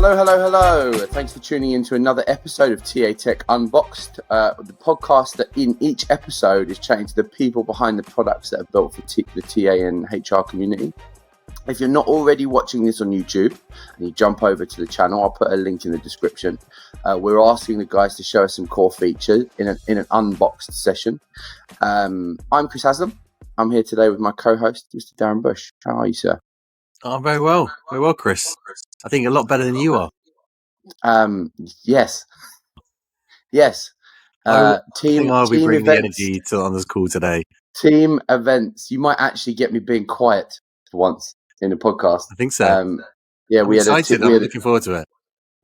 Hello, hello, hello. Thanks for tuning in to another episode of TA Tech Unboxed, the podcast that in each episode is chatting to the people behind the products that are built for the TA and HR community. If you're not already watching this on YouTube and you jump over to the channel, I'll put a link in the description. We're asking the guys to show us some core features in an unboxed session. I'm Chris Haslam. I'm here today with my co-host, Mr. Darren Bush. How are you, sir? Oh, very well, Chris. I think a lot better than you are. Yes. I think I'll be bringing events, the energy on this call today. Team events. You might actually get me being quiet for once in the podcast. I think so. I'm looking forward to it.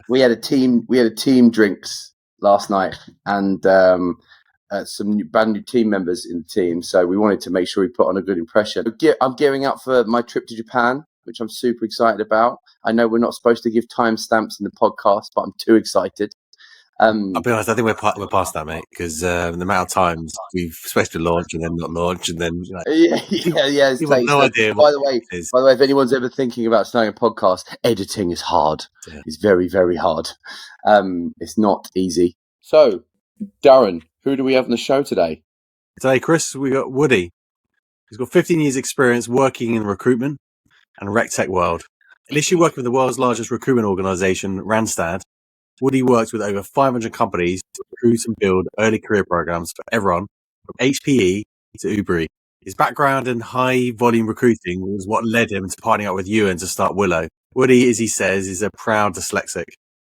We had a team drinks last night, and some brand new team members in the team. So we wanted to make sure we put on a good impression. I'm gearing up for my trip to Japan, which I'm super excited about. I know we're not supposed to give timestamps in the podcast, but I'm too excited. I'll be honest, I think we're past that, mate, because the amount of times we've supposed to launch and then not launch, and then yeah. No idea. By the way, if anyone's ever thinking about starting a podcast, editing is hard. Yeah. It's very, very hard. It's not easy. So, Darren, who do we have on the show today? Today, Chris, we got Woody. He's got 15 years experience working in recruitment and rec tech world. Initially working with the world's largest recruitment organisation, Randstad, Woody worked with over 500 companies to recruit and build early career programs for everyone, from HPE to Uberi. His background in high-volume recruiting was what led him to partnering up with Ewan to start Willo. Woody, as he says, is a proud dyslexic.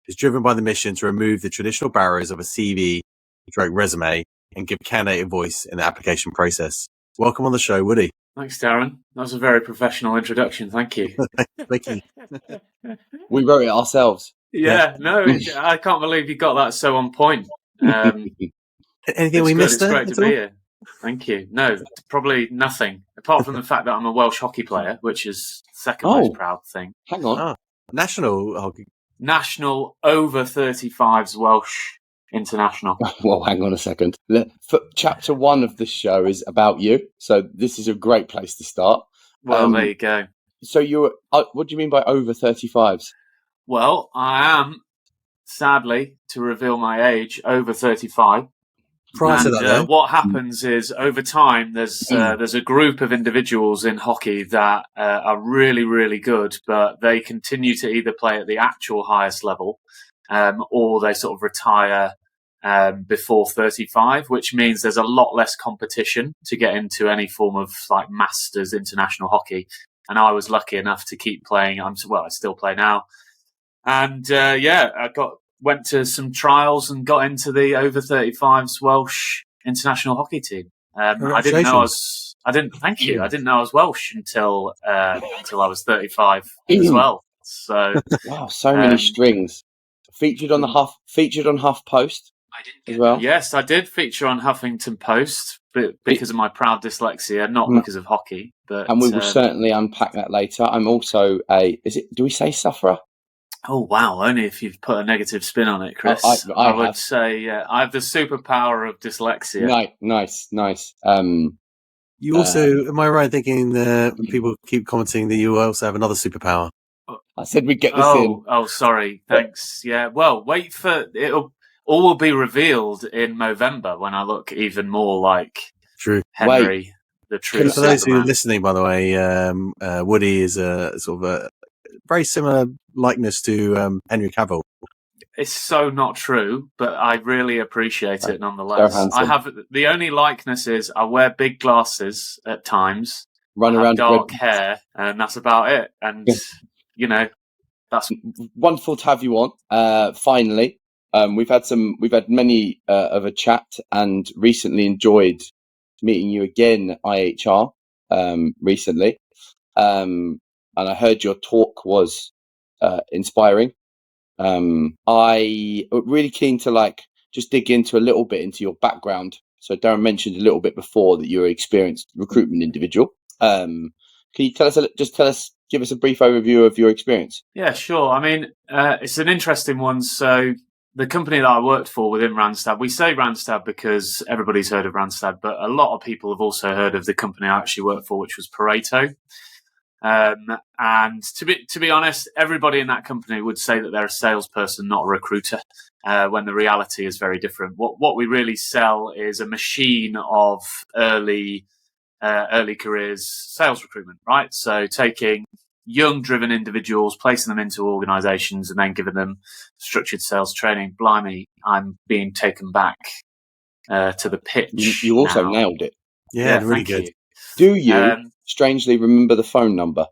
He's driven by the mission to remove the traditional barriers of a CV, resume, and give candidate a voice in the application process. Welcome on the show, Woody. Thanks, Darren. That was a very professional introduction. Thank you. Thank you. We wrote it ourselves. Yeah, no, I can't believe you got that so on point. Anything we missed there? It's great to be here. Thank you. No, probably nothing, apart from the fact that I'm a Welsh hockey player, which is the second most proud thing. Hang on. National hockey. National over 35s Welsh international. Well, hang on a second. Chapter 1 of the show is about you, so this is a great place to start. Well, there you go. So you're, what do you mean by over 35s? Well, I am, sadly, to reveal my age, over 35. Prior to that, what happens is, over time, there's a group of individuals in hockey that are really, really good, but they continue to either play at the actual highest level, or they sort of retire before 35, which means there's a lot less competition to get into any form of like masters international hockey. And I was lucky enough to keep playing. I still play now. And I went to some trials and got into the over 35s Welsh international hockey team. I didn't know I didn't know I was Welsh until I was 35 as well. So wow, so many strings. Featured on HuffPost as well. Yes, I did feature on Huffington Post, but because of my proud dyslexia, not because of hockey. And we will certainly unpack that later. I'm also do we say sufferer? Oh, wow. Only if you've put a negative spin on it, Chris. I would say I have the superpower of dyslexia. Nice. You also, am I right thinking that people keep commenting that you also have another superpower? I said we'd get this in. Oh, sorry. Thanks. Yeah. Well, wait for it. All will be revealed in November when I look even more like Henry, the true. For those who are listening, by the way, Woody is a sort of a very similar likeness to Henry Cavill. It's so not true, but I really appreciate it nonetheless. I have the only likeness is I wear big glasses at times, run around dark hair, and that's about it. And that's wonderful to have you on. Finally, we've had many of a chat, and recently enjoyed meeting you again at IHR recently. And I heard your talk was inspiring. I really keen to just dig into a little bit into your background. So Darren mentioned a little bit before that you're an experienced recruitment individual. Can you give us a brief overview of your experience? Yeah, sure. I mean, it's an interesting one. So the company that I worked for within Randstad, we say Randstad because everybody's heard of Randstad, but a lot of people have also heard of the company I actually worked for, which was Pareto. And to be honest, everybody in that company would say that they're a salesperson, not a recruiter, when the reality is very different. What we really sell is a machine of early careers sales recruitment, right? So taking young, driven individuals, placing them into organizations, and then giving them structured sales training. Blimey, I'm being taken back to the pitch. You also now. nailed it. Yeah, really good. You. Do you strangely remember the phone number?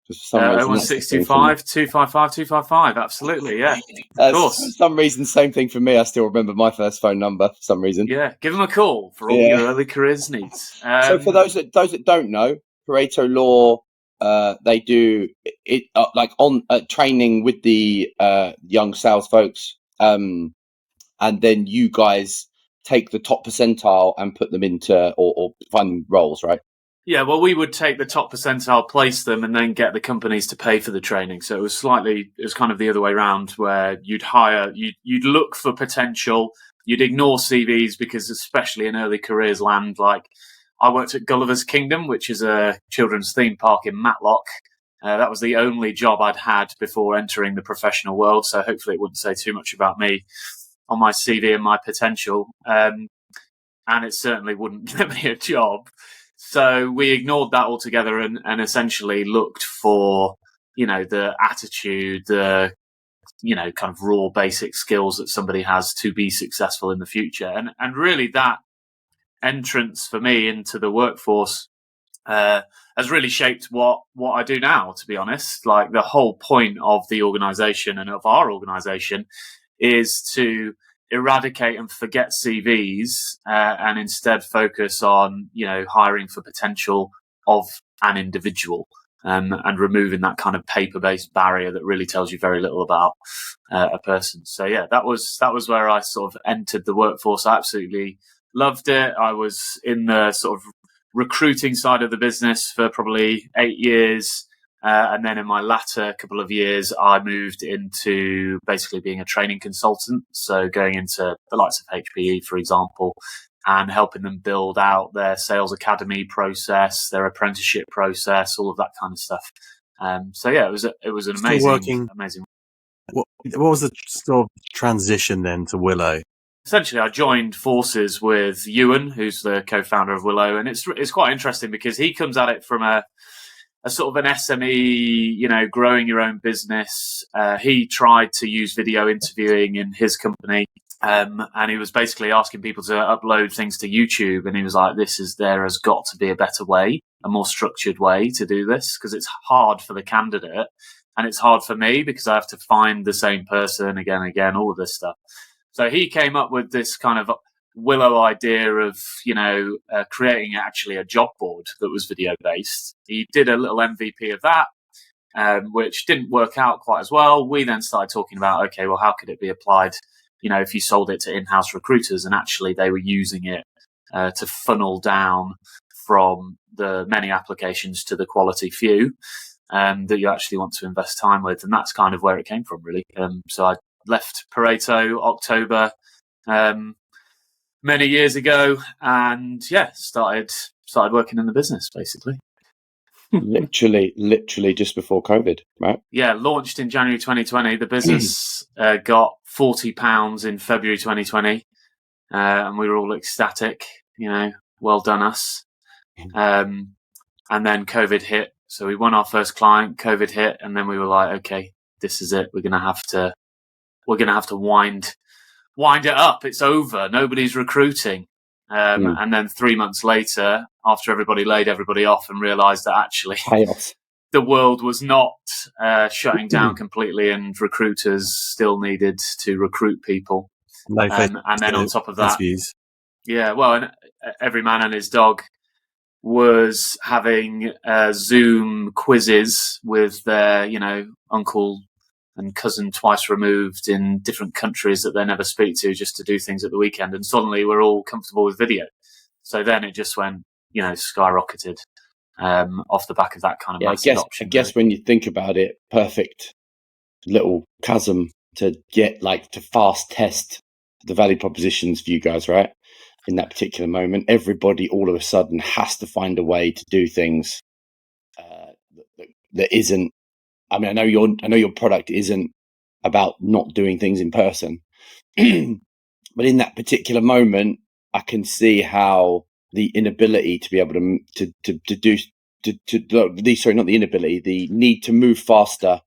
For some reason, 01625 255 255. Absolutely, yeah. Of course. For some reason, same thing for me. I still remember my first phone number for some reason. Yeah, give them a call for all your early careers needs. So for those that don't know, Pareto Law, they do it like on training with the young sales folks, and then you guys take the top percentile and put them into or fund roles, right? Yeah, well, we would take the top percentile, place them, and then get the companies to pay for the training. So it was kind of the other way around, where you'd look for potential, you'd ignore CVs because, especially in early careers land, like I worked at Gulliver's Kingdom, which is a children's theme park in Matlock. That was the only job I'd had before entering the professional world. So hopefully it wouldn't say too much about me on my CV and my potential. And it certainly wouldn't get me a job. So we ignored that altogether and essentially looked for, the attitude, the, kind of raw basic skills that somebody has to be successful in the future. And really that entrance for me into the workforce has really shaped what I do now, to be honest. Like the whole point of the organization and of our organization is to eradicate and forget CVs and instead focus on, hiring for potential of an individual and removing that kind of paper-based barrier that really tells you very little about a person. So yeah, that was where I sort of entered the workforce. I absolutely loved it. I was in the sort of recruiting side of the business for probably 8 years. And then in my latter couple of years, I moved into basically being a training consultant. So going into the likes of HPE, for example, and helping them build out their sales academy process, their apprenticeship process, all of that kind of stuff. So yeah, it was an amazing. What was the sort of transition then to Willo? Essentially, I joined forces with Ewan, who's the co-founder of Willo, and it's quite interesting because he comes at it from a sort of an SME, growing your own business. He tried to use video interviewing in his company, and he was basically asking people to upload things to YouTube. And he was like, there has got to be a better way, a more structured way to do this, because it's hard for the candidate and it's hard for me because I have to find the same person again and again, all of this stuff. So he came up with this kind of Willo idea of, creating actually a job board that was video based. He did a little MVP of that, which didn't work out quite as well. We then started talking about, okay, well, how could it be applied, if you sold it to in-house recruiters and actually they were using it to funnel down from the many applications to the quality few that you actually want to invest time with. And that's kind of where it came from, really. So I left Pareto October many years ago, and started working in the business basically. literally just before COVID, right? Yeah, launched in January 2020. The business got £40 in February 2020, and we were all ecstatic. Well done us. And then COVID hit, so we won our first client. COVID hit, and then we were like, okay, this is it. We're gonna have to wind it up. It's over. Nobody's recruiting. And then 3 months later, after everybody laid everybody off and realised that actually the world was not shutting down completely and recruiters still needed to recruit people. And then on top of that, and every man and his dog was having Zoom quizzes with their, uncle and cousin twice removed in different countries that they never speak to, just to do things at the weekend. And suddenly we're all comfortable with video. So then it just went, skyrocketed off the back of that kind of mass adoption. I guess when you think about it, perfect little chasm to get to fast test the value propositions for you guys, right? In that particular moment, everybody all of a sudden has to find a way to do things that that isn't. I mean, I know your product isn't about not doing things in person, but in that particular moment, I can see how the inability to be able not the inability, the need to move faster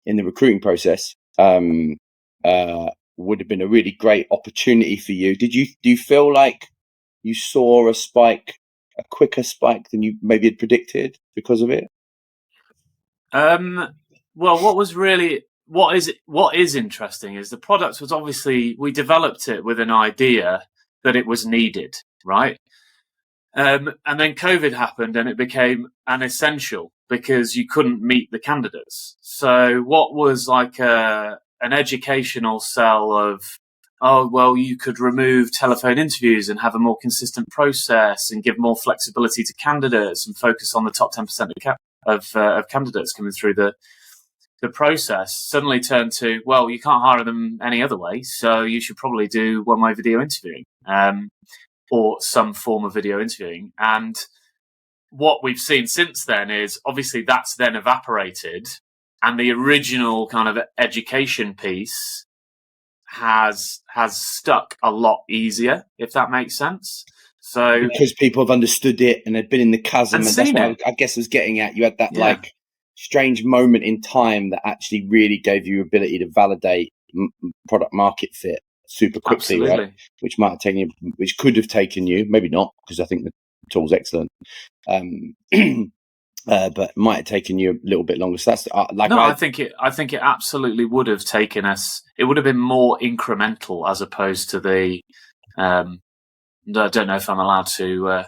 in the recruiting process would have been a really great opportunity for you. Do you feel like you saw a quicker spike than you maybe had predicted because of it? Well, what is interesting is the product was obviously, we developed it with an idea that it was needed, right? And then COVID happened and it became an essential because you couldn't meet the candidates. So what was like an educational sell of, oh, well, you could remove telephone interviews and have a more consistent process and give more flexibility to candidates and focus on the top 10% of candidates coming through the process, suddenly turned to, well, you can't hire them any other way, so you should probably do one-way video interviewing or some form of video interviewing. And what we've seen since then is obviously that's then evaporated, and the original kind of education piece has stuck a lot easier, if that makes sense. So because people have understood it and had been in the chasm, and that's what I guess I was getting at. You had that like strange moment in time that actually really gave you ability to validate product market fit super quickly, right? Which could have taken you, maybe not, because I think the tool's excellent, but might have taken you a little bit longer. So that's I think it absolutely would have taken us. It would have been more incremental as opposed to the. I don't know if I'm allowed to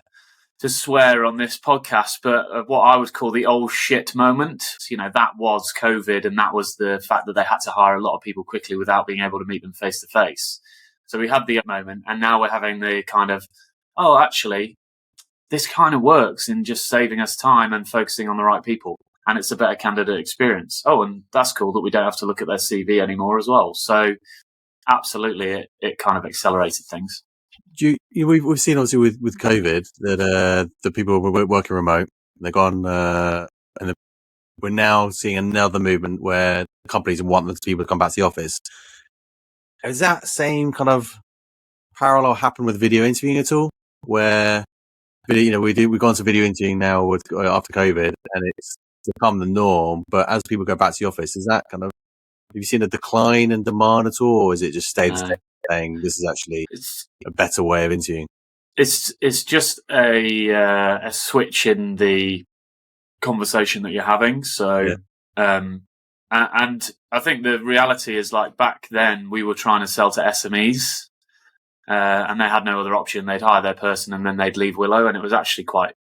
swear on this podcast, but what I would call the old shit moment. You know, that was COVID, and that was the fact that they had to hire a lot of people quickly without being able to meet them face to face. So we had the moment, and now we're having the kind of, oh, actually, this kind of works in just saving us time and focusing on the right people, and it's a better candidate experience. Oh, and that's cool that we don't have to look at their CV anymore as well. So absolutely, it kind of accelerated things. We've seen obviously with COVID that the people were working remote. They've gone, and we're now seeing another movement where companies want the people to come back to the office. Is that same kind of parallel happen with video interviewing at all? Where we've gone to video interviewing now after COVID, and it's become the norm. But as people go back to the office, is that kind of, have you seen a decline in demand at all, or is it just stayed the same? Saying this is actually a better way of interviewing? It's just a switch in the conversation that you're having. So, and I think the reality is, like, back then we were trying to sell to SMEs, and they had no other option. They'd hire their person and then they'd leave Willo, and it was actually quite,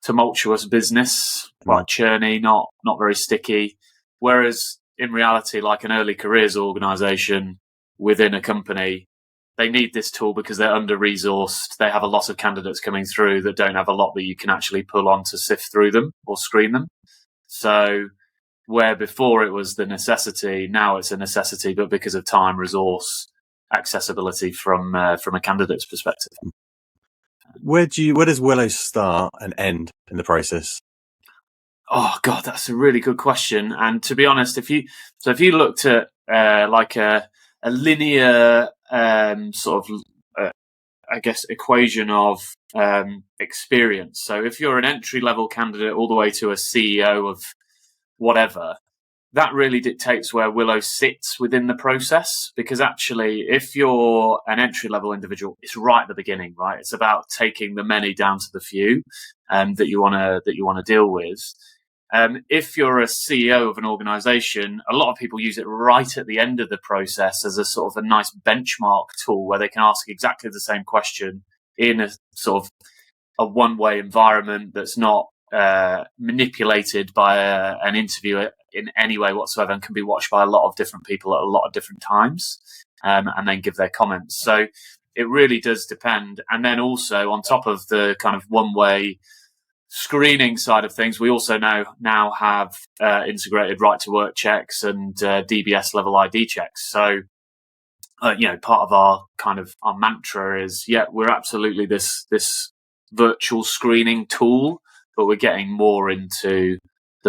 tumultuous business, quite churny, not very sticky. Whereas in reality, like an early careers organisation within a company, they need this tool because they're under-resourced. They have a lot of candidates coming through that don't have a lot that you can actually pull on to sift through them or screen them. So where before it was the necessity, now it's a necessity, but because of time, resource, accessibility from a candidate's perspective. Where does Willo start and end in the process? Oh God, that's a really good question. And to be honest, if you looked at like a linear sort of I guess equation of experience. So if you're an entry level candidate all the way to a CEO of whatever, that really dictates where Willo sits within the process. Because actually, if you're an entry level individual, it's right at the beginning, right? It's about taking the many down to the few that you want to deal with. If you're a CEO of an organization, a lot of people use it right at the end of the process as a sort of a nice benchmark tool where they can ask exactly the same question in a sort of a one-way environment that's not manipulated by an interviewer in any way whatsoever, and can be watched by a lot of different people at a lot of different times, and then give their comments. So it really does depend. And then also on top of the kind of one-way screening side of things, we also now have integrated right to work checks and DBS level ID checks. So part of our mantra is, we're absolutely this virtual screening tool, but we're getting more into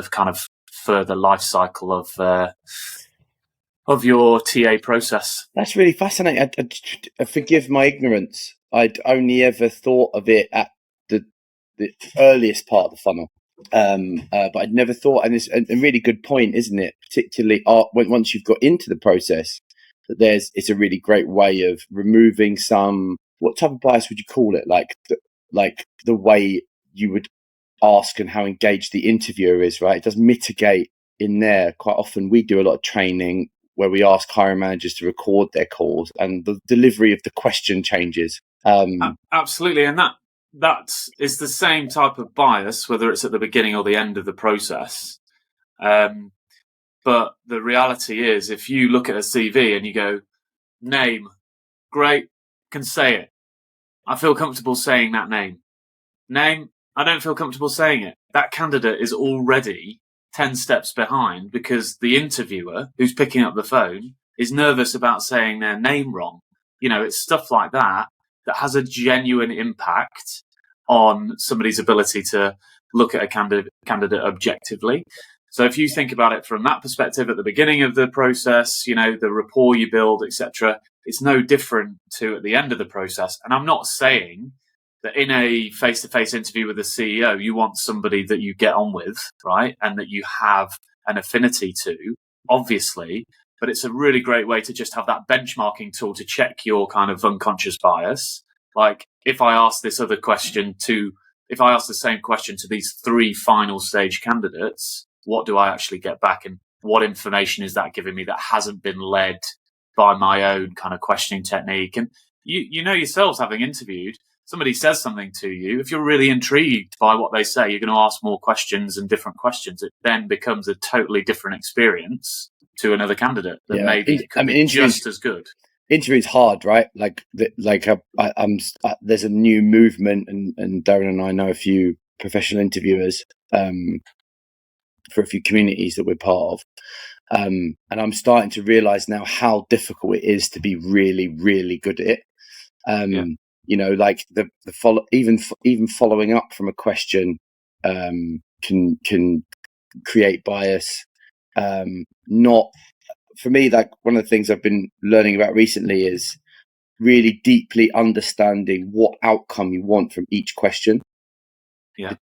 kind of further life cycle of your TA process. That's really fascinating. I forgive my ignorance. I'd only ever thought of it at the earliest part of the funnel, but I'd never thought. And it's a really good point, isn't it? Particularly once you've got into the process, that it's a really great way of removing some. What type of bias would you call it? Like the way you would ask and how engaged the interviewer is, right? It does mitigate in there. Quite often we do a lot of training where we ask hiring managers to record their calls, and the delivery of the question changes. Absolutely. And that is the same type of bias, whether it's at the beginning or the end of the process. But the reality is, if you look at a CV and you go, name, great, can say it. I feel comfortable saying that name. Name, I don't feel comfortable saying it. That candidate is already 10 steps behind because the interviewer who's picking up the phone is nervous about saying their name wrong. It's stuff like that has a genuine impact on somebody's ability to look at a candidate objectively. So if you think about it from that perspective at the beginning of the process, the rapport you build, etc., it's no different to at the end of the process. And I'm not saying that in a face-to-face interview with a CEO, you want somebody that you get on with, right? And that you have an affinity to, obviously. But it's a really great way to just have that benchmarking tool to check your kind of unconscious bias. Like if I ask the same question to these 3 final stage candidates, what do I actually get back? And what information is that giving me that hasn't been led by my own kind of questioning technique? And you know yourselves, having interviewed, somebody says something to you, if you're really intrigued by what they say, you're going to ask more questions and different questions. It then becomes a totally different experience to another candidate that maybe could be just as good. Interview is hard, right? There's a new movement, and Darren and I know a few professional interviewers for a few communities that we're part of. And I'm starting to realize now how difficult it is to be really, really good at it. Even following up from a question can create bias. Not for me. Like one of the things I've been learning about recently is really deeply understanding what outcome you want from each question.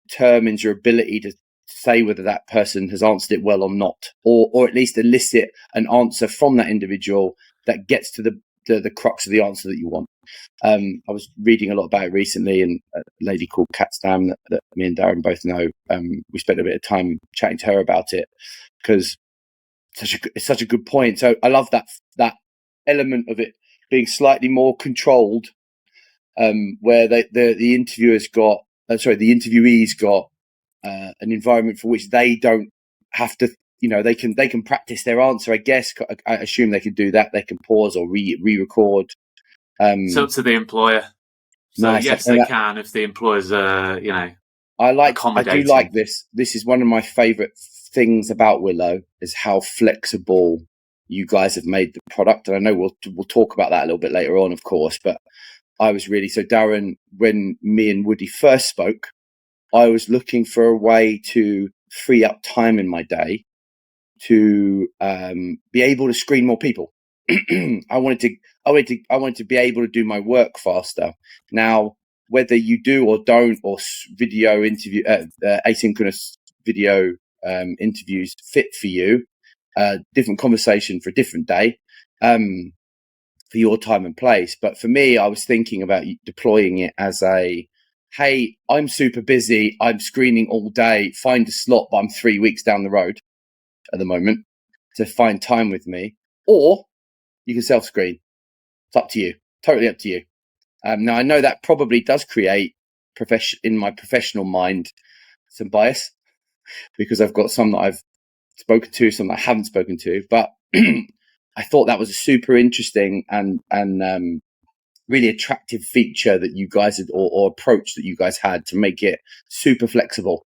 Determines your ability to say whether that person has answered it well or not, or at least elicit an answer from that individual that gets to the crux of the answer that you want. I was reading a lot about it recently, and a lady called Kat Stam that me and Darren both know. We spent a bit of time chatting to her about it because it's such a good point. So I love that element of it being slightly more controlled, where the interviewees got an environment for which they don't have to. They can practice their answer. I guess I assume they can do that. They can pause or re-record. So up to the employer. So nice. Yes, they can if the employer's, accommodating. I do like this. This is one of my favourite things about Willo is how flexible you guys have made the product. And I know we'll talk about that a little bit later on, of course. But I was really Darren, when me and Woody first spoke, I was looking for a way to free up time in my day to be able to screen more people. I wanted to be able to do my work faster. Now, whether you do or don't, or video interview, asynchronous video interviews fit for you, different conversation for a different day, for your time and place. But for me, I was thinking about deploying it as hey, I'm super busy. I'm screening all day. Find a slot, but I'm 3 weeks down the road at the moment to find time with me. Or you can self-screen. It's up to you. Totally up to you. Now, I know that probably does create, in my professional mind, some bias because I've got some that I've spoken to, some that I haven't spoken to. But I thought that was a super interesting and really attractive feature that you guys had, or approach that you guys had to make it super flexible.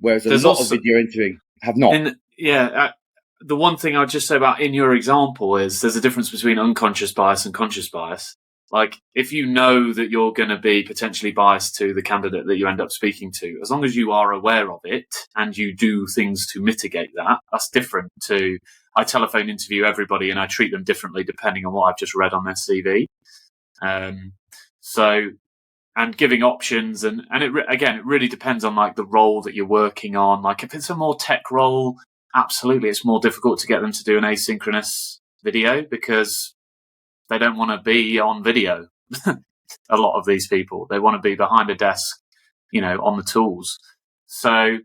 Whereas a lot of video interviewing have not. The one thing I'd just say about in your example is there's a difference between unconscious bias and conscious bias. Like, if you know that you're going to be potentially biased to the candidate that you end up speaking to, as long as you are aware of it and you do things to mitigate that, that's different to I telephone interview everybody and I treat them differently depending on what I've just read on their CV. And giving options and it really depends on like the role that you're working on. Like if it's a more tech role, absolutely, it's more difficult to get them to do an asynchronous video because they don't want to be on video. A lot of these people, they want to be behind a desk, on the tools. So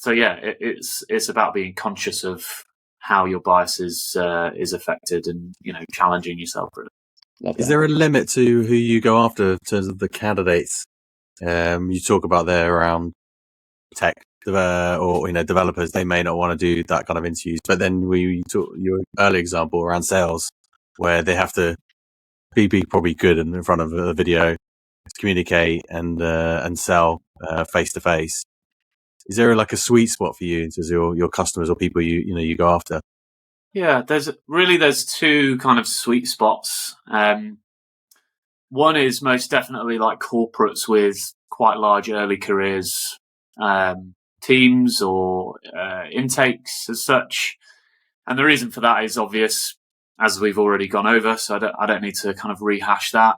it's about being conscious of how your bias is affected and, challenging yourself. Really. Is there a limit to who you go after in terms of the candidates? You talk about there around tech or developers. They may not want to do that kind of interviews, but then we took your early example around sales, where they have to be probably good in front of a video, communicate and sell face to face. Is there like a sweet spot for you in terms of your customers or people you go after? Yeah, there's two kind of sweet spots. One is most definitely like corporates with quite large early careers, teams or intakes as such. And the reason for that is obvious, as we've already gone over, so I don't need to kind of rehash that.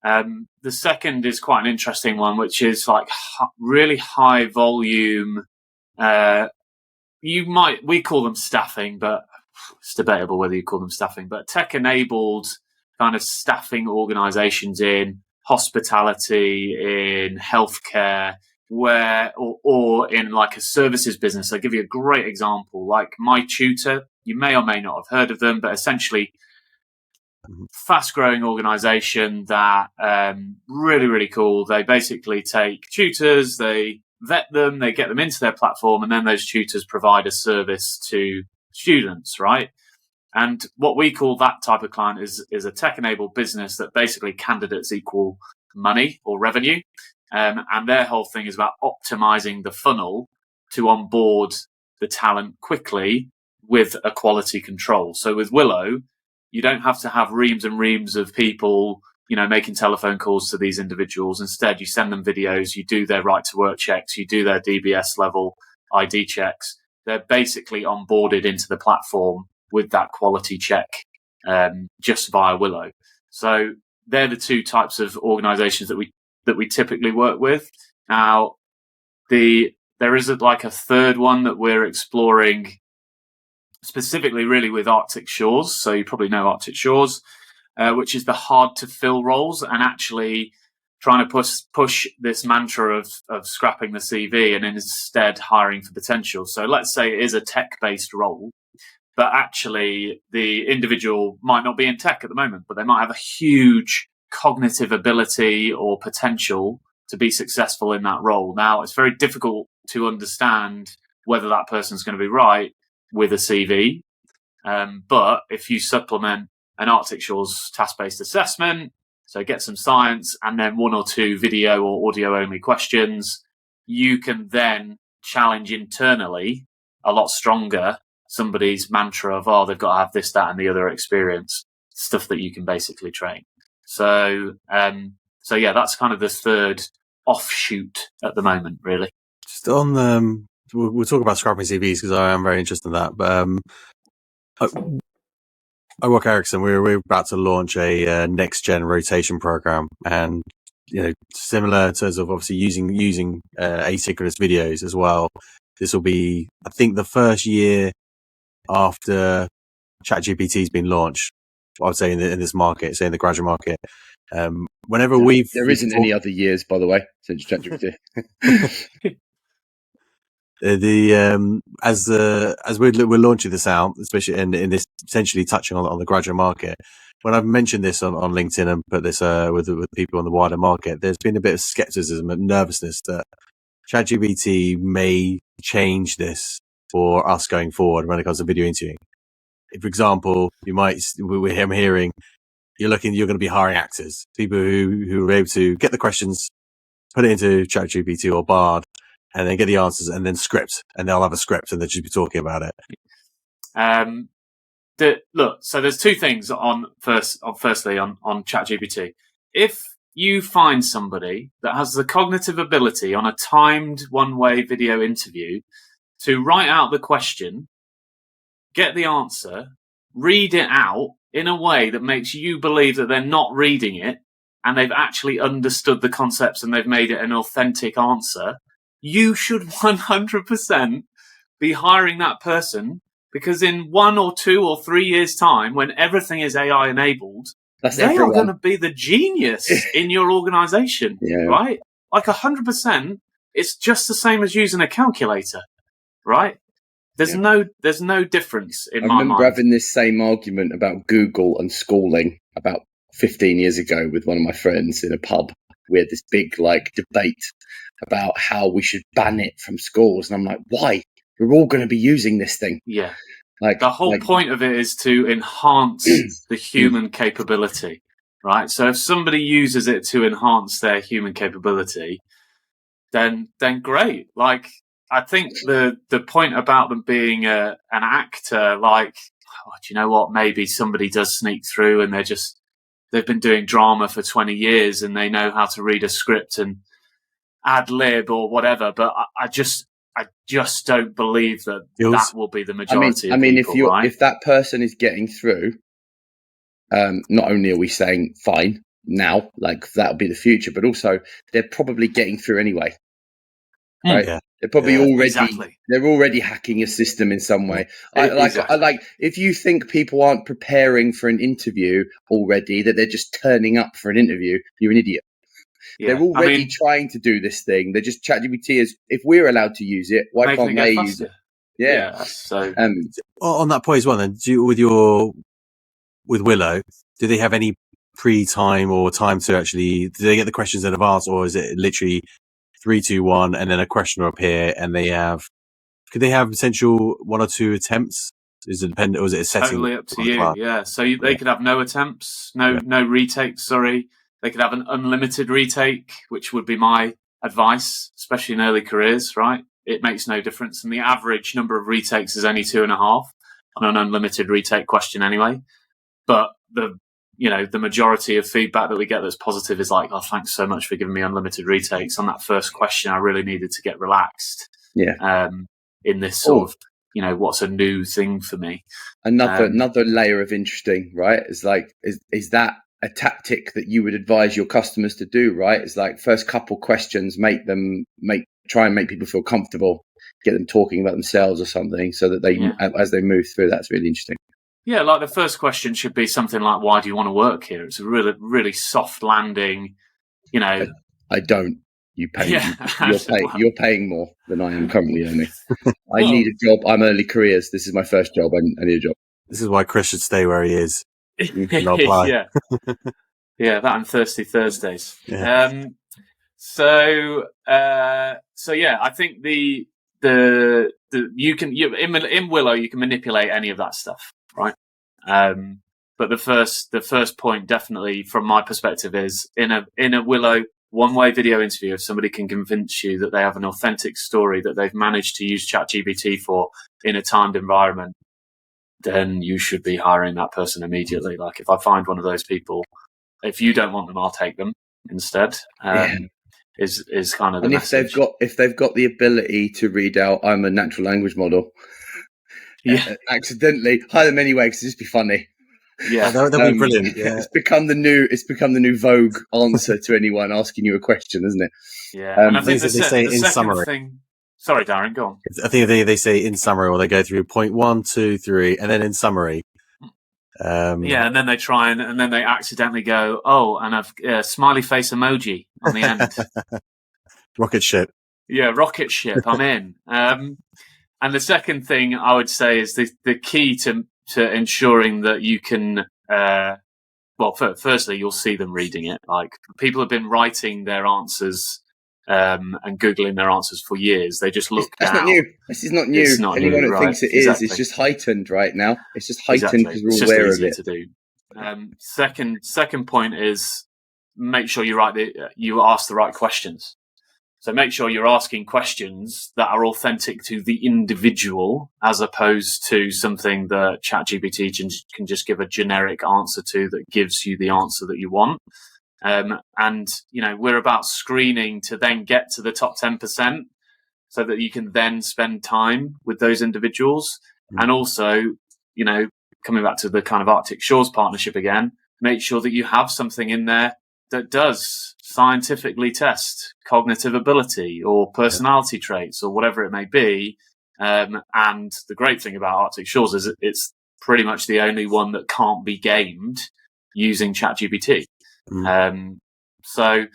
The second is quite an interesting one, which is like really high volume. We call them staffing, but it's debatable whether you call them staffing, but tech-enabled kind of staffing organizations in hospitality, in healthcare, or in like a services business. I'll give you a great example, like My Tutor. You may or may not have heard of them, but essentially fast-growing organization that really, really cool. They basically take tutors, they vet them, they get them into their platform, and then those tutors provide a service to students, right? And what we call that type of client is a tech-enabled business that basically candidates equal money or revenue. And their whole thing is about optimizing the funnel to onboard the talent quickly with a quality control. So with Willo, you don't have to have reams and reams of people, making telephone calls to these individuals. Instead, you send them videos, you do their right to work checks, you do their DBS level ID checks. They're basically onboarded into the platform with that quality check just via Willo. So they're the two types of organizations that we typically work with. Now, there is like a third one that we're exploring specifically really with Arctic Shores. So you probably know Arctic Shores, which is the hard to fill roles, and actually trying to push this mantra of scrapping the CV and instead hiring for potential. So let's say it is a tech-based role, but actually the individual might not be in tech at the moment, but they might have a huge cognitive ability or potential to be successful in that role. Now, it's very difficult to understand whether that person's going to be right with a CV. But if you supplement an Arctic Shores task-based assessment, so get some science and then one or two video or audio-only questions, you can then challenge internally a lot stronger somebody's mantra of, they've got to have this, that, and the other experience, stuff that you can basically train. So yeah, that's kind of the third offshoot at the moment, really. Just on we'll talk about scrapping CVs because I am very interested in that. But I work at Ericsson. We're about to launch a next gen rotation program, and similar in terms of obviously using asynchronous videos as well. This will be, I think, the first year after ChatGPT has been launched. I would say in this market, say in the graduate market. Whenever there isn't any other years, by the way, since ChatGPT. As we're launching this out, especially in this essentially touching on the graduate market. When I've mentioned this on LinkedIn and put this with people on the wider market, there's been a bit of skepticism and nervousness that ChatGPT may change this for us going forward when it comes to video interviewing. For example, I'm hearing you're going to be hiring actors, people who are able to get the questions, put it into ChatGPT or Bard, and then get the answers and then script, and they'll have a script and they'll just be talking about it. look, so there's two things firstly on ChatGPT. If you find somebody that has the cognitive ability on a timed one-way video interview to write out the question, get the answer, read it out in a way that makes you believe that they're not reading it and they've actually understood the concepts and they've made it an authentic answer, you should 100% be hiring that person, because in 1 or 2 or 3 years' time, when everything is AI enabled, they are going to be the genius in your organization, right? Like 100%, it's just the same as using a calculator, right? There's no difference in my mind. I remember having this same argument about Google and schooling about 15 years ago with one of my friends in a pub. We had this big debate about how we should ban it from schools, and I'm like, why? We're all going to be using this thing. Yeah. The whole point of it is to enhance the human capability, right? So if somebody uses it to enhance their human capability, then great. Like, I think the point about them being an actor, do you know what? Maybe somebody does sneak through and they've been doing drama for 20 years and they know how to read a script and ad lib or whatever. But I just don't believe that will be the majority of people, right? If that person is getting through, not only are we saying fine now, that'll be the future, but also they're probably getting through anyway, right? Yeah. They're probably they're already hacking a system in some way. If you think people aren't preparing for an interview already, that they're just turning up for an interview, you're an idiot. Yeah. They're already trying to do this thing. They're just ChatGPT is, if we're allowed to use it, why can't they use it? Yeah. So on that point as well, then, with Willo, do they have any pre-time or time to actually? Do they get the questions in advance, or is it literally 3, 2, 1, and then a question will appear, and could they have potential 1 or 2 attempts? Is it dependent, or is it a setting? Totally up to you. Yeah. So they could have no attempts, no retakes. Sorry. They could have an unlimited retake, which would be my advice, especially in early careers, right? It makes no difference. And the average number of retakes is only 2.5 on an unlimited retake question anyway. But the majority of feedback that we get that's positive is like, oh, thanks so much for giving me unlimited retakes. On that first question, I really needed to get relaxed. Yeah. In this sort of, what's a new thing for me. Another layer of interesting, right? Is that a tactic that you would advise your customers to do, right? It's first couple questions, try and make people feel comfortable, get them talking about themselves or something, so that as they move through, that's really interesting. Yeah, the first question should be something like, why do you want to work here? It's a really, really soft landing, I don't. You pay. You're paying more than I am currently earning. I need a job. I'm early careers. This is my first job. I need a job. This is why Chris should stay where he is. Apply. Yeah, that and Thirsty Thursdays. Yeah. So I think you can in Willo you can manipulate any of that stuff, right? But the first point, definitely from my perspective, is in a Willo one-way video interview. If somebody can convince you that they have an authentic story that they've managed to use ChatGPT for in a timed environment, then you should be hiring that person immediately. Like, if I find one of those people, if you don't want them, I'll take them instead. Is kind of the message. If they've got the ability to read out, I'm a natural language model. Accidentally hire them anyway, because it'd just be funny. Yeah, that'd be brilliant. Yeah. It's become the new Vogue answer to anyone asking you a question, isn't it? Yeah, and I think they say in summary. Sorry, Darren, go on. I think they say in summary, or they go through point 1, 2, 3, and then in summary. And then they try and then they accidentally go, oh, and I've smiley face emoji on the end. Rocket ship. Yeah, rocket ship. I'm in. And the second thing I would say is the key to ensuring that you can. Firstly, you'll see them reading it. Like, people have been writing their answers. And Googling their answers for years. They just look down. Not new. This is not new. Anyone who thinks it is, it's just heightened right now. It's just heightened because we're aware of it. To do. Second point is, make sure you ask the right questions. So make sure you're asking questions that are authentic to the individual, as opposed to something that ChatGPT can just give a generic answer to that gives you the answer that you want. And, we're about screening to then get to the top 10% so that you can then spend time with those individuals. And also, coming back to the kind of Arctic Shores partnership again, make sure that you have something in there that does scientifically test cognitive ability or personality traits or whatever it may be. And the great thing about Arctic Shores is it's pretty much the only one that can't be gamed using ChatGPT. So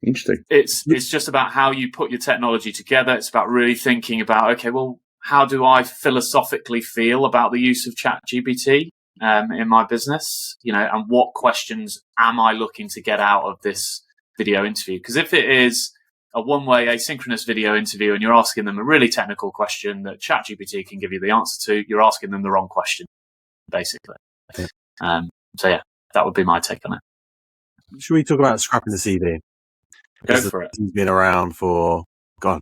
interesting. It's just about how you put your technology together. It's about really thinking about, okay, well, how do I philosophically feel about the use of ChatGPT in my business? And what questions am I looking to get out of this video interview? Because if it is a one-way asynchronous video interview and you're asking them a really technical question that ChatGPT can give you the answer to, you're asking them the wrong question, basically. Yeah. So yeah, that would be my take on it. Should we talk about scrapping the CV? Go for it. It's been around for a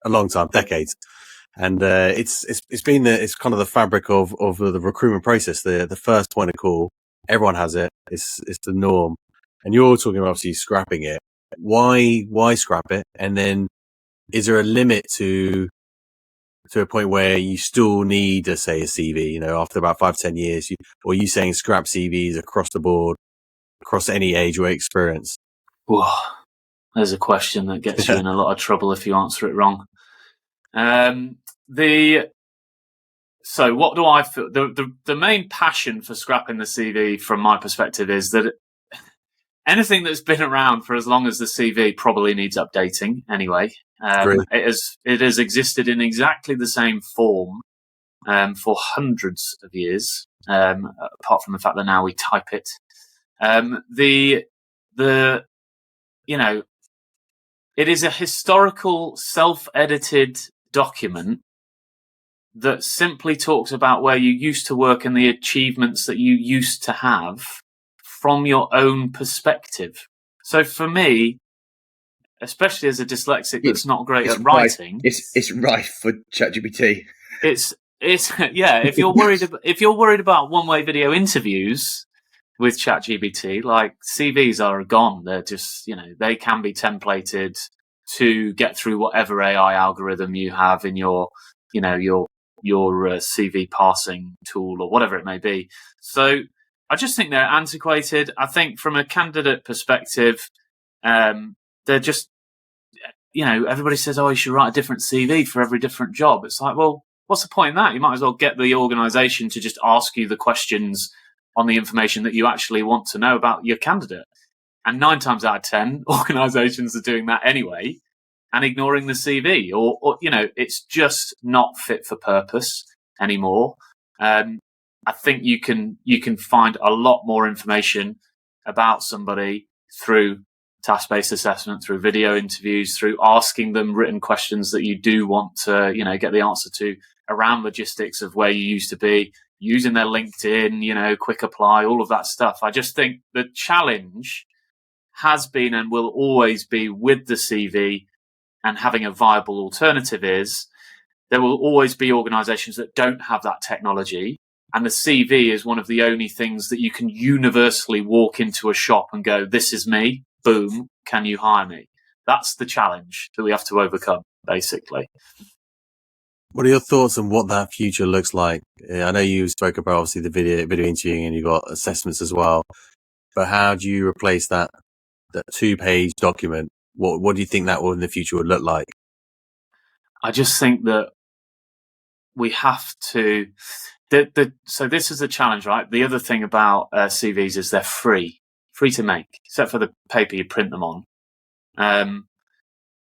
long time, decades, and it's been it's kind of the fabric of the recruitment process. The first point of call, everyone has it. It's the norm, and you're talking about obviously scrapping it. Why scrap it? And then is there a limit to a point where you still need to say a CV? After about 5-10 years, or are you saying scrap CVs across the board, across any age or experience? Whoa, there's a question that gets you in a lot of trouble if you answer it wrong. So what do I feel? The main passion for scrapping the CV from my perspective is that anything that's been around for as long as the CV probably needs updating anyway. It has existed in exactly the same form for hundreds of years, apart from the fact that now we type it. It is a historical self-edited document that simply talks about where you used to work and the achievements that you used to have from your own perspective. So for me, especially as a dyslexic that's not great at writing, it's rife for ChatGPT. It's yeah. If you're worried about one-way video interviews with ChatGPT, like CVs are gone. They're just, they can be templated to get through whatever AI algorithm you have in your CV parsing tool or whatever it may be. So I just think they're antiquated. I think from a candidate perspective, they're just, everybody says, oh, you should write a different CV for every different job. It's like, well, what's the point in that? You might as well get the organization to just ask you the questions on the information that you actually want to know about your candidate. And 9 times out of 10, organizations are doing that anyway and ignoring the CV or it's just not fit for purpose anymore. I think you can find a lot more information about somebody through task-based assessment, through video interviews, through asking them written questions that you do want to, get the answer to around logistics of where you used to be, using their LinkedIn, quick apply, all of that stuff. I just think the challenge has been and will always be with the CV and having a viable alternative is there will always be organizations that don't have that technology. And the CV is one of the only things that you can universally walk into a shop and go, this is me, boom, can you hire me? That's the challenge that we have to overcome, basically. What are your thoughts on what that future looks like? I know you spoke about obviously the video interviewing and you got assessments as well, but how do you replace that 2-page document? What do you think that will in the future would look like? I just think that we have to. So this is the challenge, right? The other thing about CVs is they're free to make, except for the paper you print them on.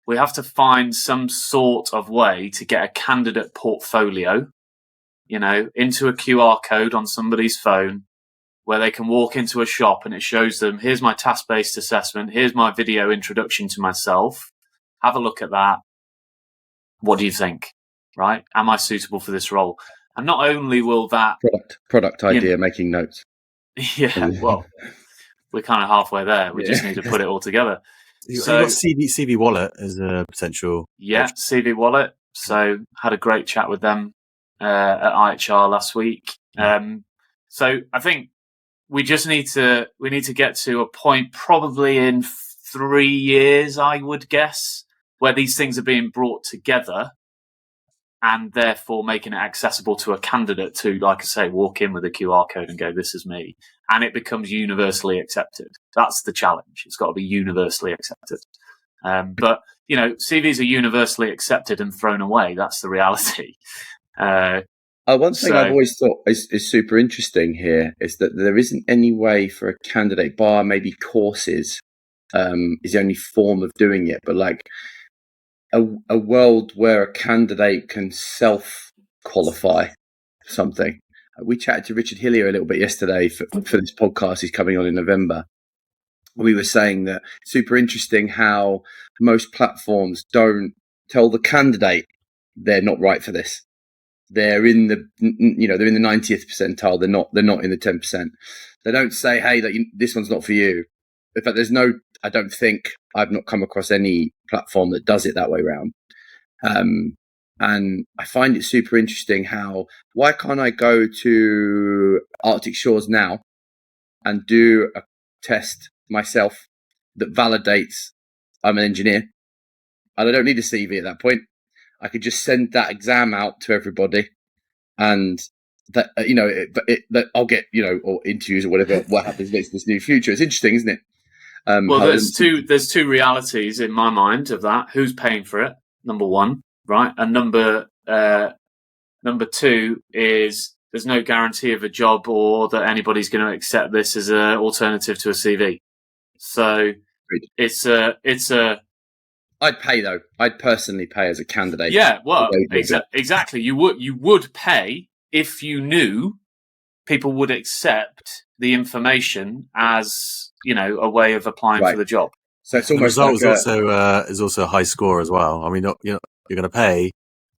We have to find some sort of way to get a candidate portfolio, into a QR code on somebody's phone where they can walk into a shop and it shows them, here's my task-based assessment, here's my video introduction to myself. Have a look at that. What do you think? Right? Am I suitable for this role? And not only will that product idea, making notes. Yeah, well, we're kind of halfway there. We just need to put it all together. You've So got CV Wallet as a potential. yeah, CV Wallet. So had a great chat with them at IHR last week. So I think we just need to get to a point, probably in 3 years, I would guess, where these things are being brought together, and therefore making it accessible to a candidate to, like I say, walk in with a QR code and go, "This is me," and it becomes universally accepted. That's the challenge. It's got to be universally accepted. But CVs are universally accepted and thrown away. That's the reality. One thing I've always thought is super interesting here is that there isn't any way for a candidate, bar maybe courses, is the only form of doing it, but like a world where a candidate can self-qualify something. We chatted to Richard Hillier a little bit yesterday for this podcast. He's coming on in November. We were saying that it's super interesting how most platforms don't tell the candidate they're not right for this. They're in the 90th percentile. They're not in the 10%. They don't say, "Hey, this one's not for you." In fact, I don't think I've not come across any platform that does it that way around. And I find it super interesting why can't I go to Arctic Shores now and do a test myself that validates I'm an engineer, and I don't need a CV at that point. I could just send that exam out to everybody, and that that I'll get or interviews or whatever. What happens next in this new future? It's interesting, isn't it? Well, there's two realities in my mind of that. Who's paying for it? Number one, right, and number two is there's no guarantee of a job or that anybody's going to accept this as an alternative to a CV. So it's a. I'd pay though. I'd personally pay as a candidate. Yeah, well, exactly. You would pay if you knew people would accept the information as a way of applying for the job. So it's almost the result is also a high score as well. I mean, you're going to pay.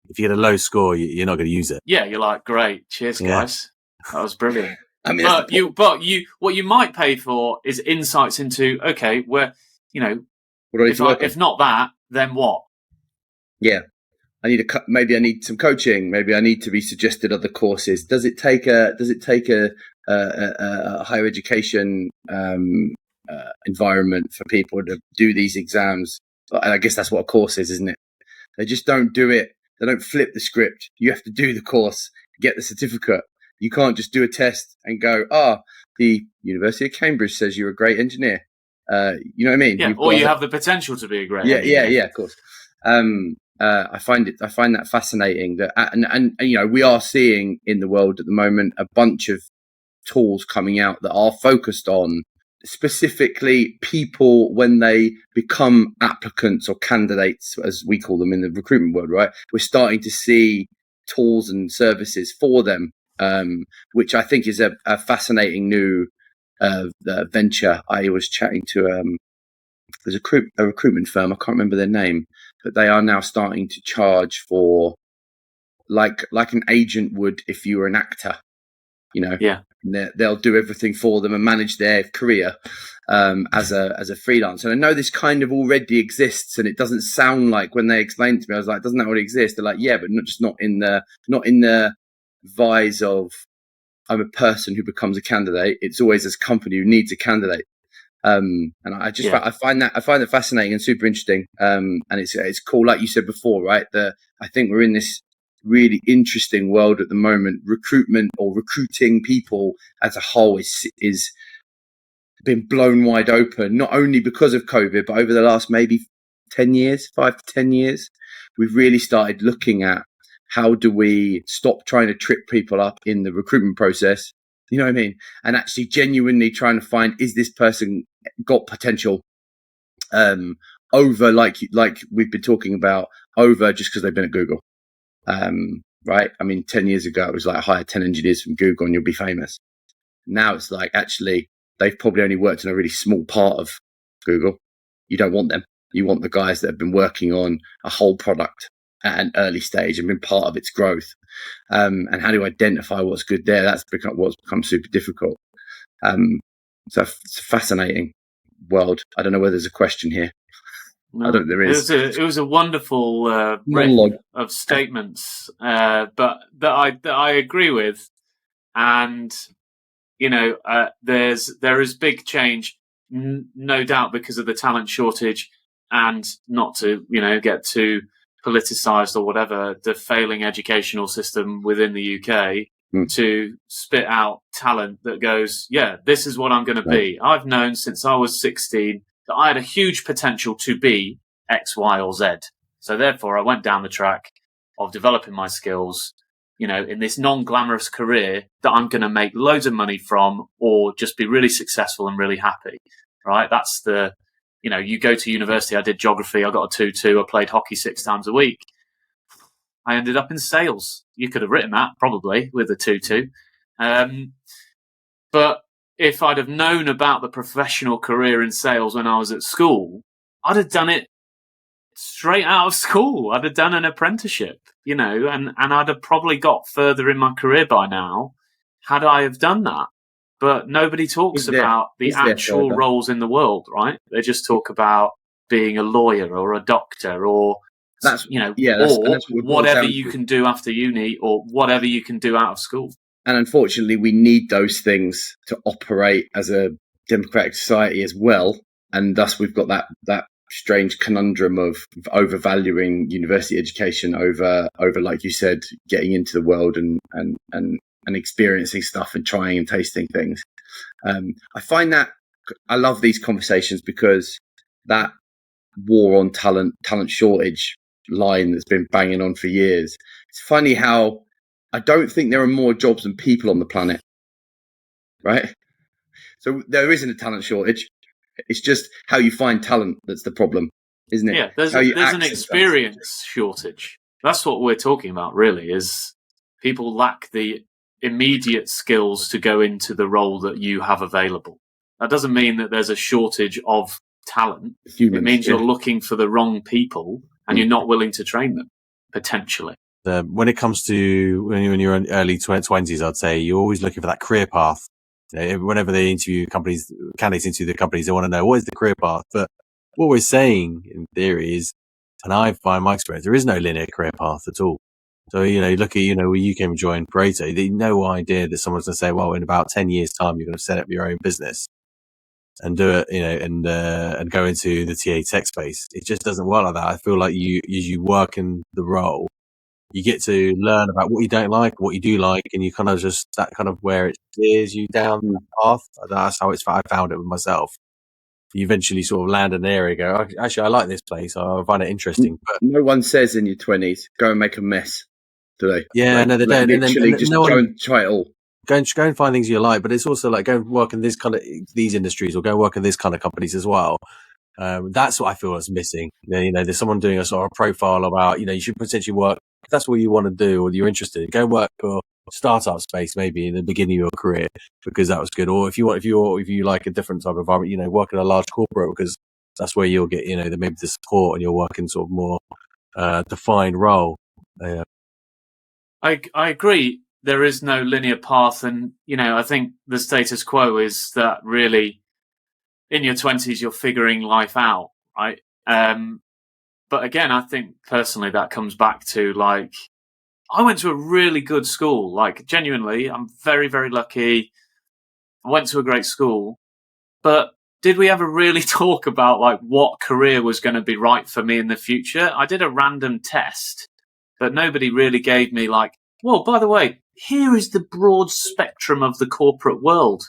If you get a low score, you're not going to use it. Yeah, you're like, great, cheers, guys. That was brilliant. I mean, what you might pay for is insights into where if not that, then what? Yeah, maybe I need some coaching. Maybe I need to be suggested other courses. Does it take a higher education environment for people to do these exams? And I guess that's what a course is, isn't it? They just don't do it. They don't flip the script. You have to do the course, get the certificate. You can't just do a test and go, the University of Cambridge says you're a great engineer. You know what I mean? Yeah, you have the potential to be a great engineer. Yeah, of course. I find that fascinating that, and we are seeing in the world at the moment a bunch of tools coming out that are focused on specifically people when they become applicants or candidates, as we call them in the recruitment world, right? We're starting to see tools and services for them, which I think is a fascinating new venture. I was chatting to there's a recruitment firm, I can't remember their name, but they are now starting to charge for like an agent would if you were an actor, Yeah. They'll do everything for them and manage their career as a freelancer. And I know this kind of already exists, and it doesn't sound like, when they explained to me, I was like, doesn't that already exist? They're like, yeah, but not in the vise of I'm a person who becomes a candidate. It's always this company who needs a candidate. And I find that fascinating and super interesting. And it's cool, like you said before, right? I think we're in this really interesting world at the moment. Recruitment or recruiting people as a whole is been blown wide open, not only because of COVID, but over the last maybe 5 to 10 years, we've really started looking at how do we stop trying to trip people up in the recruitment process, you know what I mean? And actually genuinely trying to find, is this person got potential over, like we've been talking about, over just because they've been at Google. Right? I mean, 10 years ago, it was like hire 10 engineers from Google and you'll be famous. Now it's like, actually, they've probably only worked in a really small part of Google. You don't want them. You want the guys that have been working on a whole product at an early stage and been part of its growth. And how do you identify what's good there? That's what's become super difficult. So it's a fascinating world. I don't know whether there's a question here. No. I don't. There is. It was a wonderful Monologue. of statements, but that I agree with, and there is big change, no doubt, because of the talent shortage, and not to get too politicised or whatever, the failing educational system within the UK to spit out talent that goes, yeah, this is what I'm going to be. I've known since I was 16 that I had a huge potential to be X, Y, or Z. So therefore, I went down the track of developing my skills, in this non-glamorous career that I'm going to make loads of money from, or just be really successful and really happy, right? That's you go to university, I did geography, I got a 2-2, I played hockey 6 times a week. I ended up in sales. You could have written that probably with a 2-2. But if I'd have known about the professional career in sales when I was at school, I'd have done it straight out of school. I'd have done an apprenticeship, and I'd have probably got further in my career by now had I have done that. But nobody talks about the actual roles in the world, right? They just talk about being a lawyer or a doctor or whatever you can do after uni or whatever you can do out of school. And unfortunately, we need those things to operate as a democratic society as well. And thus we've got that strange conundrum of overvaluing university education over, like you said, getting into the world and experiencing stuff and trying and tasting things. I find that I love these conversations because that war on talent shortage line that's been banging on for years. It's funny how I don't think there are more jobs than people on the planet, right? So there isn't a talent shortage. It's just how you find talent that's the problem, isn't it? Yeah, there's an experience shortage. That's what we're talking about, really, is people lack the immediate skills to go into the role that you have available. That doesn't mean that there's a shortage of talent. It means you're looking for the wrong people and you're not willing to train them, potentially. When it comes to when you're in early 20s, I'd say you're always looking for that career path. Whenever they interview candidates into the companies, they want to know what is the career path. But what we're saying in theory is, and I find my experience, there is no linear career path at all. So, look at, where you came and joined Pareto, they had no idea that someone's going to say, well, in about 10 years time, you're going to set up your own business and do it, and go into the TA tech space. It just doesn't work like that. I feel like you work in the role, you get to learn about what you don't like, what you do like, and you kind of just, that kind of where it steers you down that path. That's how I found it with myself. You eventually sort of land in an area, go, actually, I like this place. I find it interesting. But no one says in your 20s, go and make a mess, do they? Yeah, no, they don't. Literally, just go and try it all. Go and find things you like, but it's also like go and work in these industries or go and work in this kind of companies as well. That's what I feel is missing. There's someone doing a sort of profile about, you should potentially work, if that's what you want to do or you're interested in, go and work for startup space maybe in the beginning of your career because that was good. Or if you like a different type of environment, work in a large corporate because that's where you'll get, maybe the support and you'll work in sort of more defined role. I agree. There is no linear path, and I think the status quo is that really in your 20s you're figuring life out, right? But again, I think personally that comes back to I went to a really good school. Genuinely, I'm very, very lucky. I went to a great school, but did we ever really talk about what career was going to be right for me in the future? I did a random test, but nobody really gave me well, by the way, here is the broad spectrum of the corporate world.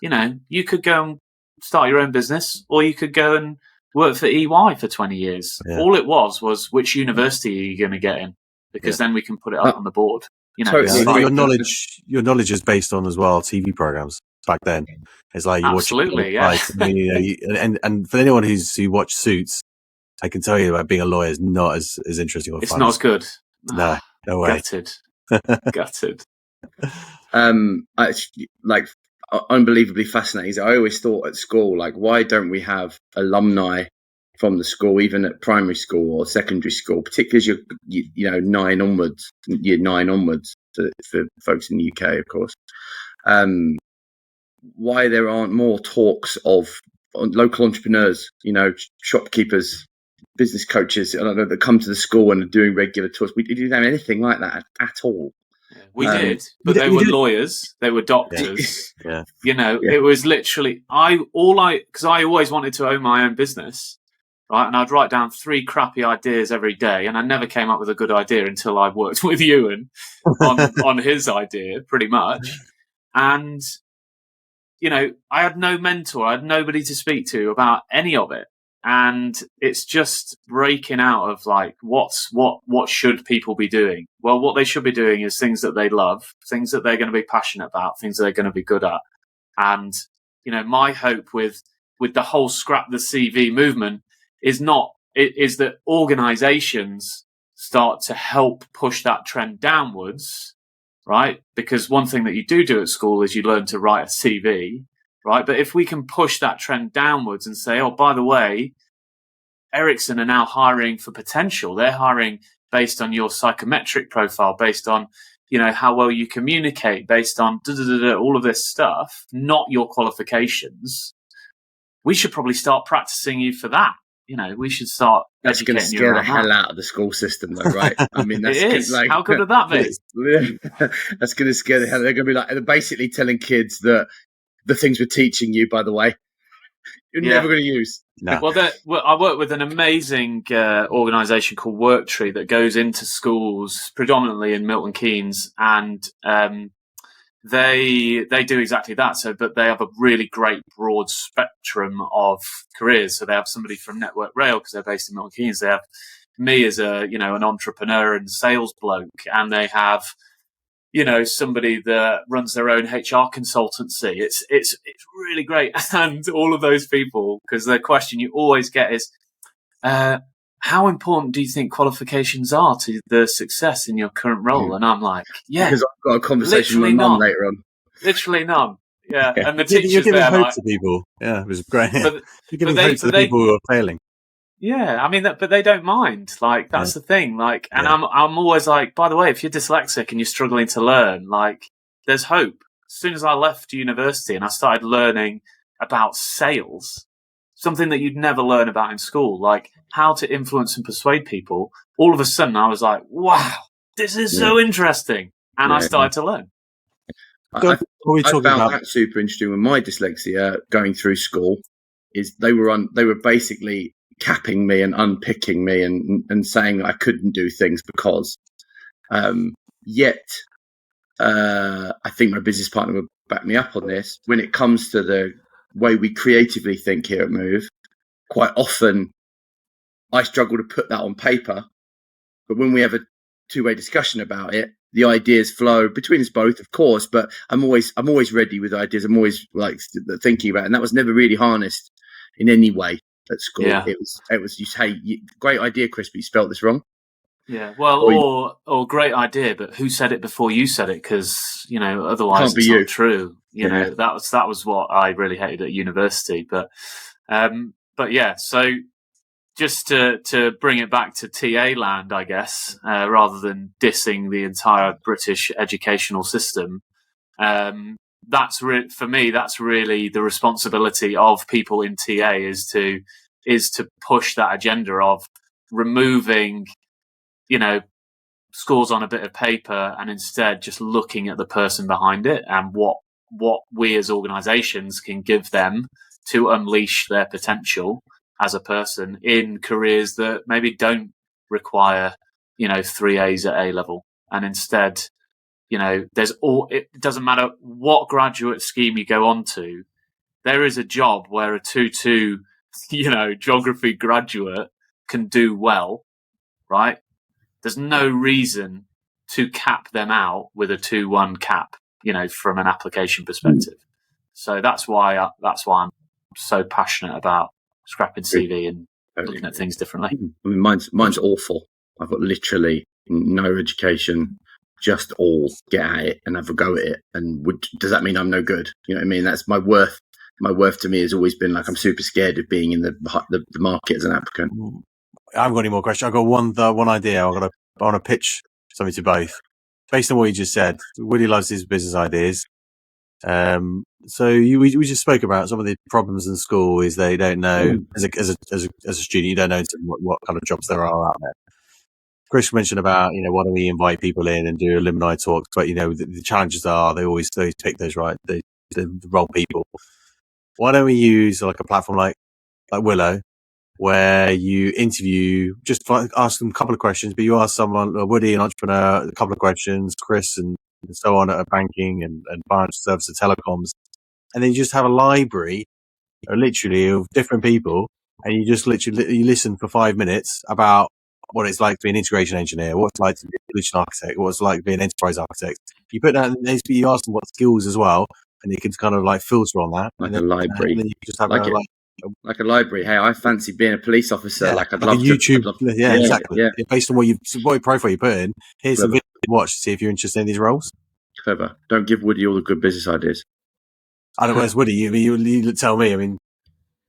You could go and start your own business, or you could go and work for EY for 20 years. Yeah. All it was which university are you going to get in? Because then we can put it up on the board. Totally. Your knowledge is based on as well TV programs back then. It's like you absolutely, watch, and for anyone who watched Suits, I can tell you about being a lawyer is not as interesting or fun. It's not as good. No way. Gutted. Unbelievably fascinating. I always thought at school, why don't we have alumni from the school, even at primary school or secondary school, particularly as you're 9 onwards, year 9 onwards for folks in the UK, of course. Why there aren't more talks of local entrepreneurs, shopkeepers, business coaches, I don't know, that come to the school and are doing regular tours. We didn't have anything like that at all. We did, but they were lawyers, they were doctors. Yeah. It was literally because I always wanted to own my own business, right? And I'd write down 3 crappy ideas every day, and I never came up with a good idea until I worked with Ewan on his idea, pretty much. And I had no mentor, I had nobody to speak to about any of it. And it's just breaking out of like, what should people be doing? Well, what they should be doing is things that they love, things that they're going to be passionate about, things that they're going to be good at. And, my hope with the whole scrap the CV movement is that organizations start to help push that trend downwards, right? Because one thing that you do at school is you learn to write a CV. Right. But if we can push that trend downwards and say, oh, by the way, Ericsson are now hiring for potential. They're hiring based on your psychometric profile, based on, how well you communicate, based on all of this stuff, not your qualifications. We should probably start practicing you for that. We should start. That's going to scare the hell out of the school system, though, right? I mean, that's it is. How good would that be? That's going to scare the hell. They're going to be like, they're basically telling kids that the things we're teaching you, by the way, you're never going to use. No. Well, I work with an amazing organisation called Worktree that goes into schools, predominantly in Milton Keynes, and they do exactly that. But they have a really great broad spectrum of careers. So they have somebody from Network Rail because they're based in Milton Keynes. They have me as an entrepreneur and sales bloke, and they have somebody that runs their own HR consultancy. It's really great. And all of those people, because the question you always get is, how important do you think qualifications are to the success in your current role? And I'm like, because I've got a conversation with my mum later on. Literally none. Yeah. And the teachers you're giving there, hope to people. Yeah, it was great. You're giving hope to the people who are failing. Yeah, I mean, but they don't mind. Like, that's the thing. Like, and I'm always like, by the way, if you're dyslexic and you're struggling to learn, like, there's hope. As soon as I left university and I started learning about sales, something that you'd never learn about in school, like how to influence and persuade people, all of a sudden I was like, wow, this is so interesting. And I started to learn. I found that super interesting with my dyslexia going through school. Is they were basically capping me and unpicking me and saying I couldn't do things because yet I think my business partner would back me up on this. When it comes to the way we creatively think here at Move, quite often I struggle to put that on paper, but when we have a two-way discussion about it, the ideas flow between us both, of course, but I'm always ready with ideas. I'm always like thinking about it, and that was never really harnessed in any way at school. Yeah. It was you say, great idea, Chris, but you spelt this wrong. Yeah, well, or great idea, but who said it before you said it? Because otherwise it's not true. That was what I really hated at university. But yeah, so just to bring it back to TA land, I guess, rather than dissing the entire British educational system. For me, that's really the responsibility of people in TA is to push that agenda of removing, scores on a bit of paper and instead just looking at the person behind it and what we as organizations can give them to unleash their potential as a person in careers that maybe don't require, 3 A's at A level. And instead, it doesn't matter what graduate scheme you go on to, there is a job where a 2-2, geography graduate can do well, right? There's no reason to cap them out with a 2-1 cap, from an application perspective. So that's why I'm so passionate about scrapping CV and looking at things differently. I mean, mine's awful. I've got literally no education, just all get at it and have a go at it. And does that mean I'm no good? You know what I mean? That's my worth. My worth to me has always been like I'm super scared of being in the market as an applicant. I haven't got any more questions. I've got one idea. I want to pitch something to both. Based on what you just said, Woody loves his business ideas. So we just spoke about some of the problems in school is they don't know as a student, you don't know what kind of jobs there are out there. Chris mentioned about, why don't we invite people in and do alumni talks? But, the challenges are they always pick those the wrong people. Why don't we use like a platform like Willo, where you interview, just ask them a couple of questions, but you ask someone, Woody, an entrepreneur, a couple of questions, Chris and so on at banking and financial services, telecoms. And then you just have a library, literally, of different people, and you just you listen for 5 minutes about what it's like to be an integration engineer, what it's like to be a solution architect, what it's like to be an enterprise architect. You put that in, you ask them what skills as well, and you can kind of like filter on that. Like a library. And then you just have like a library. Hey, I fancy being a police officer. Yeah, like I'd like love a YouTube. to. Yeah, exactly. Yeah. Based on what profile you put in, here's some videos to watch to see if you're interested in these roles. Clever. Don't give Woody all the good business ideas. I don't know. Where's Woody? You tell me. I mean,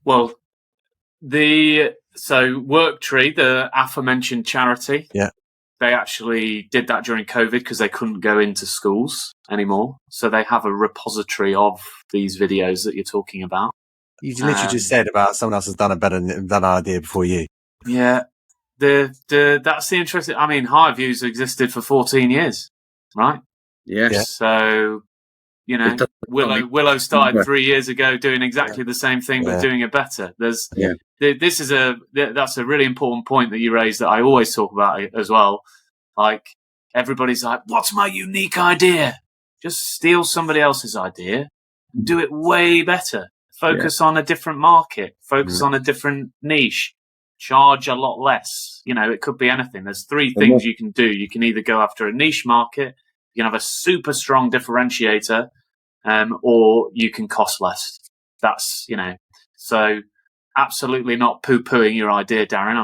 well, so Worktree, the aforementioned charity, they actually did that during COVID because they couldn't go into schools anymore. So they have a repository of these videos that you're talking about. You literally just said about someone else has done an idea before you. Yeah, that's the interesting. I mean, HireVue's existed for 14 years, right? Yes. Yeah. So Willo started 3 years ago doing exactly the same thing, but doing it better. That's a really important point that you raised that I always talk about as well. Like everybody's like, "What's my unique idea?" Just steal somebody else's idea and do it way better. Focus on a different market. Focus on a different niche. Charge a lot less. It could be anything. There's 3 things you can do. You can either go after a niche market, you can have a super strong differentiator, or you can cost less. That's, so absolutely not poo-pooing your idea, Darren.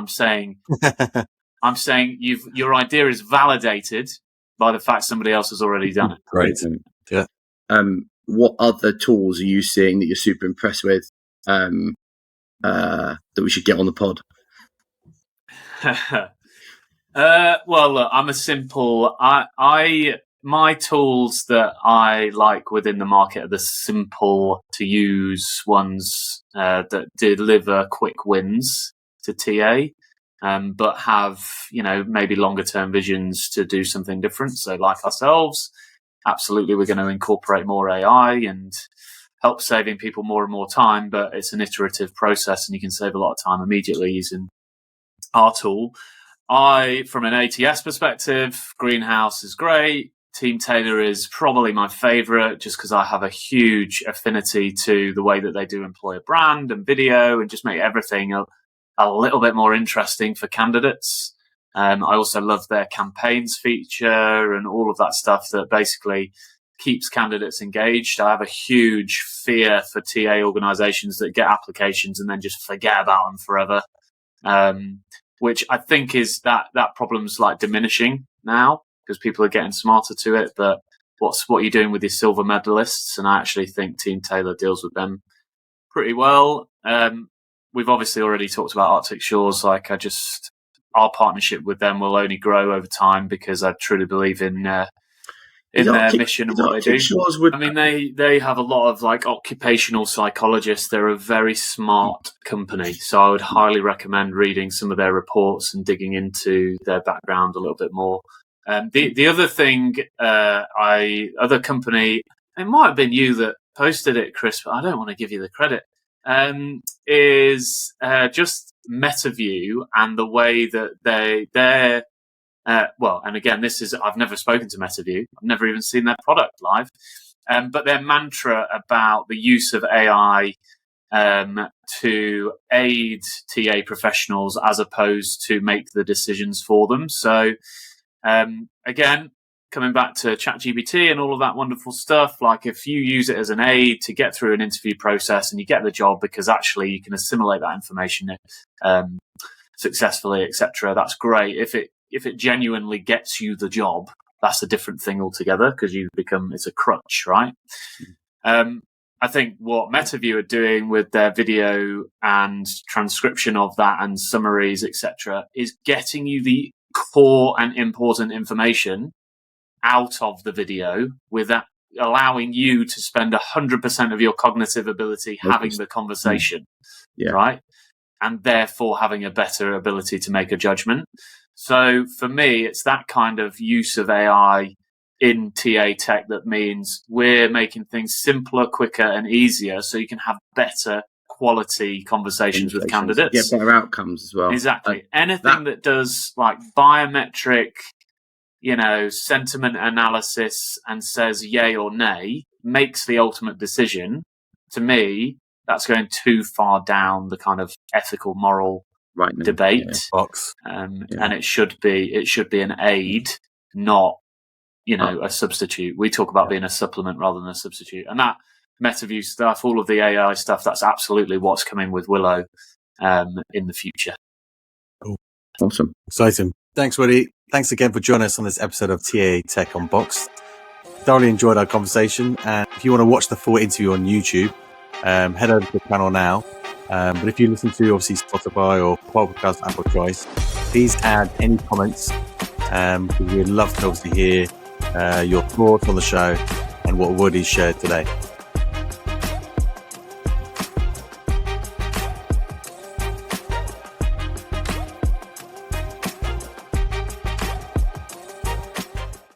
I'm saying your idea is validated by the fact somebody else has already done it. Great. Yeah. What other tools are you seeing that you're super impressed with that we should get on the pod? Well, look, I'm a simple. My tools that I like within the market are the simple to use ones that deliver quick wins to TA, but have maybe longer term visions to do something different. So, like ourselves. Absolutely, we're going to incorporate more AI and help saving people more and more time, but it's an iterative process and you can save a lot of time immediately using our tool. From an ATS perspective, Greenhouse is great. Team Tailor is probably my favorite just because I have a huge affinity to the way that they do employer brand and video and just make everything a little bit more interesting for candidates. I also love their campaigns feature and all of that stuff that basically keeps candidates engaged. I have a huge fear for TA organizations that get applications and then just forget about them forever, which I think is that problem's like diminishing now because people are getting smarter to it. But what are you doing with your silver medalists? And I actually think Team Tailor deals with them pretty well. We've obviously already talked about Arctic Shores. Our partnership with them will only grow over time because I truly believe in their mission and what they do. They have a lot of like occupational psychologists. They're a very smart company, so I would highly recommend reading some of their reports and digging into their background a little bit more. The other thing, other company, it might have been you that posted it, Chris, but I don't want to give you the credit. Is just MetaView and the way that they're and again, I've never spoken to MetaView. I've never even seen their product live. But their mantra about the use of AI to aid TA professionals as opposed to make the decisions for them. So again, coming back to ChatGPT and all of that wonderful stuff, like if you use it as an aid to get through an interview process and you get the job because actually you can assimilate that information successfully, etc., that's great. If it genuinely gets you the job, that's a different thing altogether because it's a crutch, right? I think what MetaView are doing with their video and transcription of that and summaries, etc., is getting you the core and important information out of the video allowing you to spend 100% of your cognitive ability having the conversation, right? And therefore having a better ability to make a judgment. So for me, it's that kind of use of AI in TA tech that means we're making things simpler, quicker, and easier so you can have better quality conversations with candidates. Get better outcomes as well. Exactly. Anything that does like biometric, sentiment analysis and says yay or nay, makes the ultimate decision. To me, that's going too far down the kind of ethical, moral debate box. And it should be an aid, not a substitute. We talk about being a supplement rather than a substitute, and that MetaView stuff, all of the AI stuff, that's absolutely what's coming with Willo in the future. Cool. Awesome. Exciting. Thanks, Woody. Thanks again for joining us on this episode of TA Tech Unboxed. Thoroughly enjoyed our conversation, and if you want to watch the full interview on YouTube, head over to the channel now. But if you listen to obviously Spotify or podcast Apple choice, please add any comments, because we'd love to obviously hear your thoughts on the show and what Woody shared today.